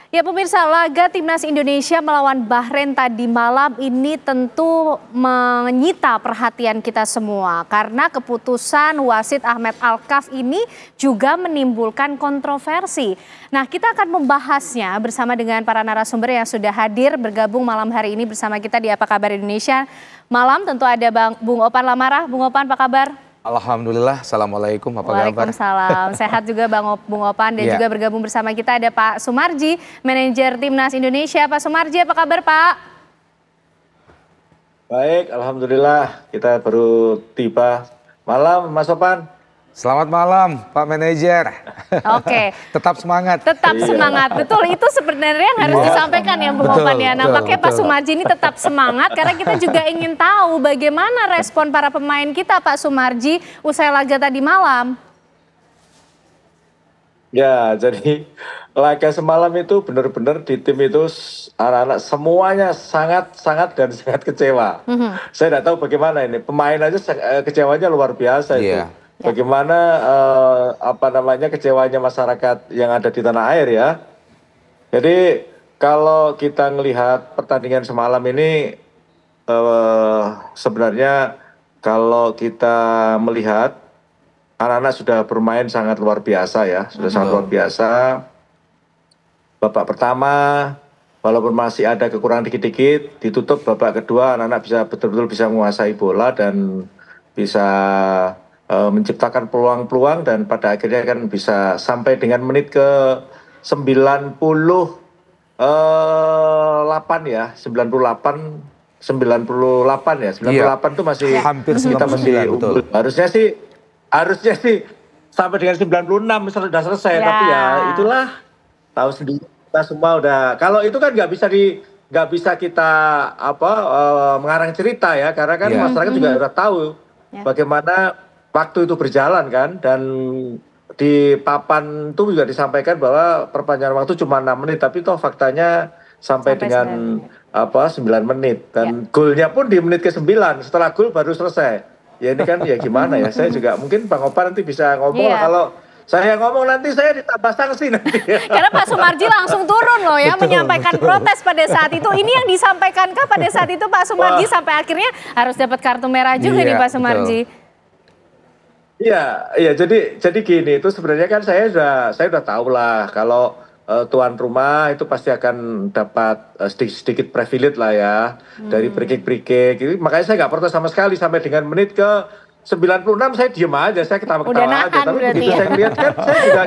Ya pemirsa, laga Timnas Indonesia melawan Bahrain tadi malam ini tentu menyita perhatian kita semua. Karena keputusan wasit Ahmed Alkaf ini juga menimbulkan kontroversi. Nah, kita akan membahasnya bersama dengan para narasumber yang sudah hadir bergabung malam hari ini bersama kita di Apa Kabar Indonesia. Malam tentu ada Bung Opan Lamarah. Bung Opan, apa kabar? Alhamdulillah, assalamualaikum, apa kabar? Waalaikumsalam, sehat juga Bung Opan dan juga bergabung bersama kita ada Pak Sumarji, manajer Timnas Indonesia. Pak Sumarji, apa kabar Pak? Baik, Alhamdulillah kita baru tiba. Malam Mas Opan. Selamat malam Pak Manajer. Oke. Tetap semangat. Tetap semangat, betul. Itu sebenarnya yang harus disampaikan ya Bung Opan ya. Nampaknya Pak Sumarji ini tetap semangat karena kita juga ingin tahu bagaimana respon para pemain kita Pak Sumarji usai laga tadi malam. Ya, jadi laga semalam itu benar-benar di tim itu anak-anak semuanya sangat kecewa. Saya tidak tahu bagaimana ini. Pemain aja kecewanya luar biasa itu. Bagaimana kecewanya masyarakat yang ada di tanah air ya. Jadi kalau kita melihat pertandingan semalam ini sebenarnya kalau kita melihat anak-anak sudah bermain sangat luar biasa ya, sudah sangat luar biasa. Babak pertama walaupun masih ada kekurangan dikit-dikit, ditutup babak kedua anak-anak bisa betul-betul bisa menguasai bola dan bisa menciptakan peluang-peluang dan pada akhirnya kan bisa sampai dengan menit ke 98 ya, 98 ya, 98 itu masih hampir kita masih betul. Harusnya sih sampai dengan 96 misalnya sudah selesai, tapi ya itulah tahu sendiri kita semua udah. Kalau itu kan nggak bisa kita mengarang cerita ya, karena kan masyarakat juga udah tahu bagaimana waktu itu berjalan kan, dan di papan itu juga disampaikan bahwa perpanjangan waktu cuma 6 menit, tapi toh faktanya sampai dengan 9 menit dan golnya pun di menit ke-9, setelah gol baru selesai. Ya ini kan ya gimana ya, saya juga mungkin Bang Opan nanti bisa ngomong kalau saya ngomong nanti saya ditambah sanksi nanti. Karena Pak Sumarji langsung turun loh ya, menyampaikan protes pada saat itu. Ini yang disampaikankah pada saat itu Pak Sumarji sampai akhirnya harus dapat kartu merah juga nih Pak Sumarji? Iya, jadi gini, itu sebenarnya kan saya udah tahu lah kalau tuan rumah itu pasti akan dapat sedikit privilege lah ya dari free kick. Makanya saya nggak protes sama sekali sampai dengan menit ke 96 saya diem aja, saya ketawa-ketawa aja. Tapi begitu saya lihat kan saya juga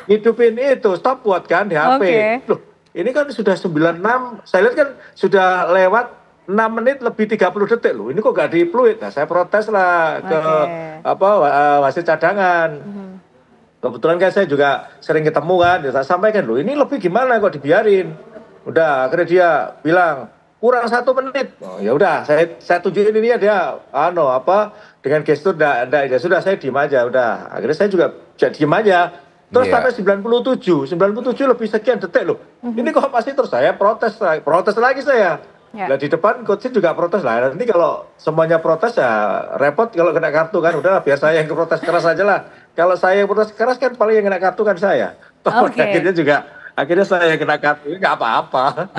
ngidupin itu stopwatch kan di HP. Loh, ini kan sudah 96, saya lihat kan sudah lewat 6 menit lebih 30 detik loh. Ini kok gak di-fluid? Nah, saya protes lah ke wasit cadangan. Kebetulan kan saya juga sering ketemu kan, saya sampaikan loh, ini lebih gimana kok dibiarin. Udah, akhirnya dia bilang kurang 1 menit. Oh, ya udah, saya tunjukin ini ya dia dengan gestur ya sudah saya diem aja udah. Akhirnya saya juga diem aja. Terus sampai 97 lebih sekian detik loh. Ini kok pasti terus saya protes lagi saya. Nah di depan coach juga protes lah. Nanti kalau semuanya protes ya repot kalau kena kartu kan. Udah biar saya yang protes keras aja lah. Kalau saya yang protes keras kan paling yang kena kartu kan saya. Akhirnya saya yang kena kartu, ini nggak apa-apa.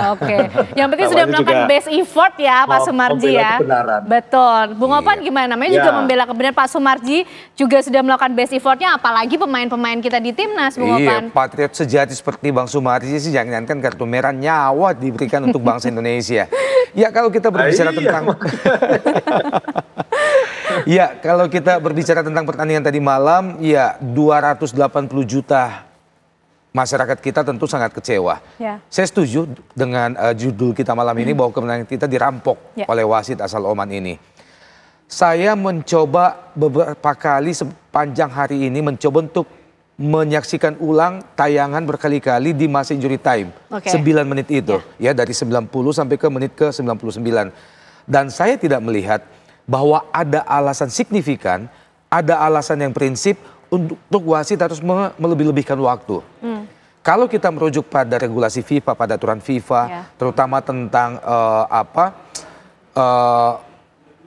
Yang penting sudah melakukan best effort ya Pak Sumarji ya. Betul. Bung Opan gimana? Namanya juga membela kebenaran. Pak Sumarji juga sudah melakukan best effortnya, apalagi pemain-pemain kita di Timnas, Bung Opan. Iya, patriot sejati seperti Bang Sumarji sih jangankan kartu merah, nyawa diberikan untuk bangsa Indonesia. Ya kalau kita berbicara tentang kalau kita berbicara tentang pertandingan tadi malam, ya 280 juta masyarakat kita tentu sangat kecewa. Saya setuju dengan judul kita malam ini bahwa kemenangan kita dirampok oleh wasit asal Oman ini. Saya mencoba beberapa kali sepanjang hari ini mencoba untuk menyaksikan ulang tayangan berkali-kali di masa injury time. 9 menit itu ya dari 90 sampai ke menit ke 99. Dan saya tidak melihat bahwa ada alasan signifikan, ada alasan yang prinsip untuk wasit harus melebih-lebihkan waktu. Kalau kita merujuk pada regulasi FIFA, pada aturan FIFA, terutama tentang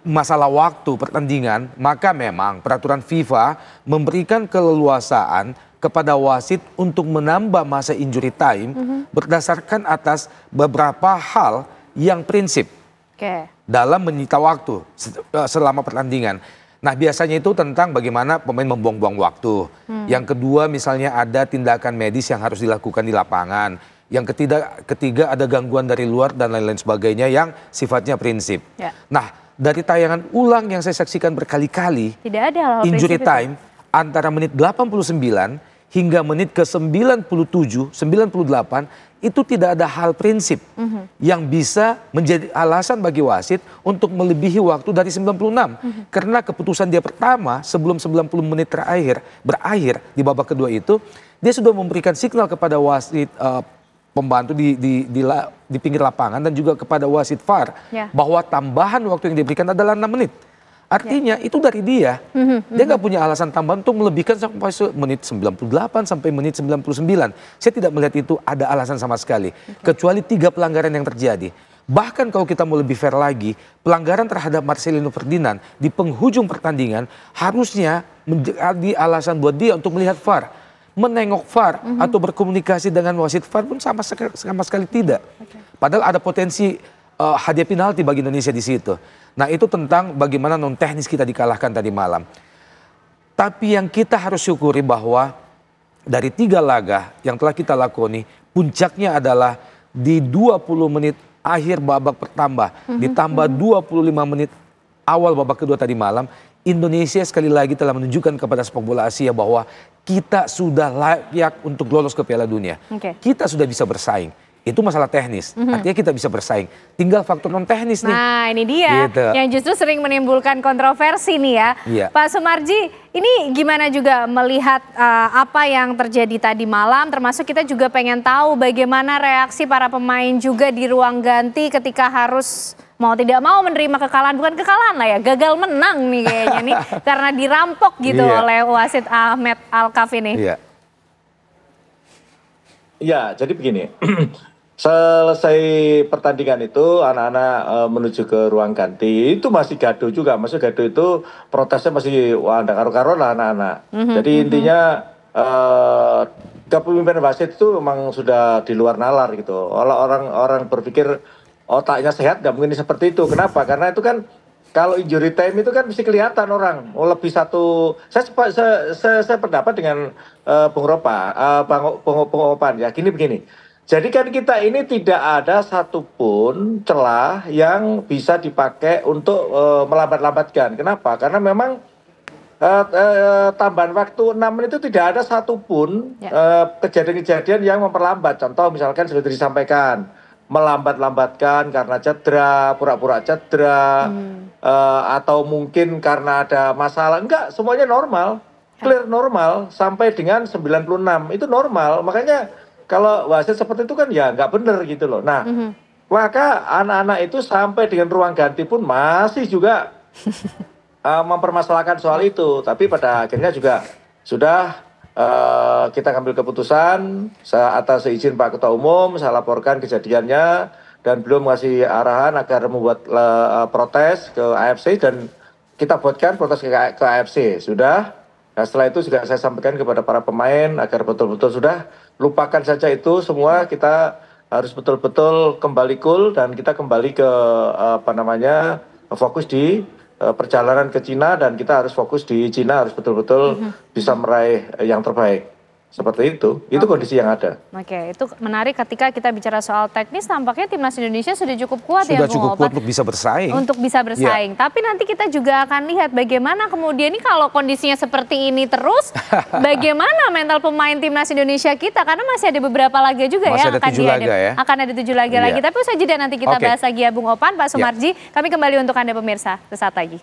masalah waktu pertandingan, maka memang peraturan FIFA memberikan keleluasaan kepada wasit untuk menambah masa injury time berdasarkan atas beberapa hal yang prinsip dalam menyita waktu selama pertandingan. Nah biasanya itu tentang bagaimana pemain membuang-buang waktu. Yang kedua misalnya ada tindakan medis yang harus dilakukan di lapangan. Yang ketiga ada gangguan dari luar dan lain-lain sebagainya yang sifatnya prinsip. Nah dari tayangan ulang yang saya saksikan berkali-kali, tidak ada injury time antara menit 89 hingga menit ke 97, 98 itu tidak ada hal prinsip yang bisa menjadi alasan bagi wasit untuk melebihi waktu dari 96. Karena keputusan dia pertama sebelum 90 menit berakhir di babak kedua itu, dia sudah memberikan signal kepada wasit pembantu di pinggir lapangan dan juga kepada wasit VAR bahwa tambahan waktu yang diberikan adalah 6 menit. Artinya itu dari dia. Dia nggak punya alasan tambahan untuk melebihkan sampai menit 98 sampai menit 99. Saya tidak melihat itu ada alasan sama sekali. Kecuali 3 pelanggaran yang terjadi. Bahkan kalau kita mau lebih fair lagi, pelanggaran terhadap Marcelino Ferdinand di penghujung pertandingan harusnya menjadi alasan buat dia untuk melihat VAR. Menengok VAR atau berkomunikasi dengan wasit VAR pun sama sekali tidak. Padahal ada potensi hadiah penalti bagi Indonesia di situ. Nah itu tentang bagaimana non teknis kita dikalahkan tadi malam. Tapi yang kita harus syukuri bahwa dari 3 laga yang telah kita lakoni, puncaknya adalah di 20 menit akhir babak pertama, ditambah 25 menit awal babak kedua tadi malam, Indonesia sekali lagi telah menunjukkan kepada sepak bola Asia bahwa kita sudah layak untuk lolos ke Piala Dunia. Kita sudah bisa bersaing. Itu masalah teknis, artinya kita bisa bersaing. Tinggal faktor non teknis nih. Nah ini dia gitu, yang justru sering menimbulkan kontroversi nih ya. Pak Sumarji, ini gimana juga melihat apa yang terjadi tadi malam, termasuk kita juga pengen tahu bagaimana reaksi para pemain juga di ruang ganti ketika harus mau tidak mau menerima kekalahan, bukan kekalahan lah ya, gagal menang nih kayaknya nih, karena dirampok gitu oleh wasit Ahmed Alkaf ini. Ya, jadi begini. Selesai pertandingan itu anak-anak menuju ke ruang ganti itu masih gaduh juga. Maksudnya gaduh itu protesnya masih wah ada karo-karo lah anak-anak. Jadi intinya kepemimpinan wasit itu memang sudah di luar nalar gitu. Orang berpikir otaknya sehat nggak mungkin seperti itu. Kenapa? Karena itu kan kalau injury time itu kan mesti kelihatan orang. Lebih satu. Saya pendapat dengan Bung Opan ya. Begini. Jadi kan kita ini tidak ada satupun celah yang bisa dipakai untuk melambat-lambatkan. Kenapa? Karena memang tambahan waktu 6 menit itu tidak ada satupun kejadian-kejadian yang memperlambat. Contoh misalkan seperti disampaikan, melambat-lambatkan karena cedera, pura-pura cedera, atau mungkin karena ada masalah. Enggak, semuanya normal, clear normal sampai dengan 96 itu normal. Makanya kalau wasit seperti itu kan ya nggak benar gitu loh. Nah, maka anak-anak itu sampai dengan ruang ganti pun masih juga mempermasalahkan soal itu. Tapi pada akhirnya juga sudah kita ambil keputusan atas izin Pak Ketua Umum, saya laporkan kejadiannya dan beliau mengasih arahan agar membuat protes ke AFC dan kita buatkan protes ke AFC. Sudah. Nah setelah itu juga saya sampaikan kepada para pemain agar betul-betul sudah lupakan saja itu semua, kita harus betul-betul kembali cool dan kita kembali ke fokus di perjalanan ke Cina dan kita harus fokus di Cina, harus betul-betul bisa meraih yang terbaik. Seperti itu kondisi yang ada. Oke, itu menarik ketika kita bicara soal teknis, tampaknya timnas Indonesia sudah cukup kuat sudah cukup kuat untuk bisa bersaing. Untuk bisa bersaing. Tapi nanti kita juga akan lihat bagaimana kemudian ini kalau kondisinya seperti ini terus, bagaimana mental pemain timnas Indonesia kita, karena masih ada beberapa laga juga masih ya ada 7 laga ya. Akan ada 7 laga lagi. Tapi usai jeda nanti kita bahas lagi ya Bung Opan, Pak Sumarji. Kami kembali untuk Anda pemirsa sesaat lagi.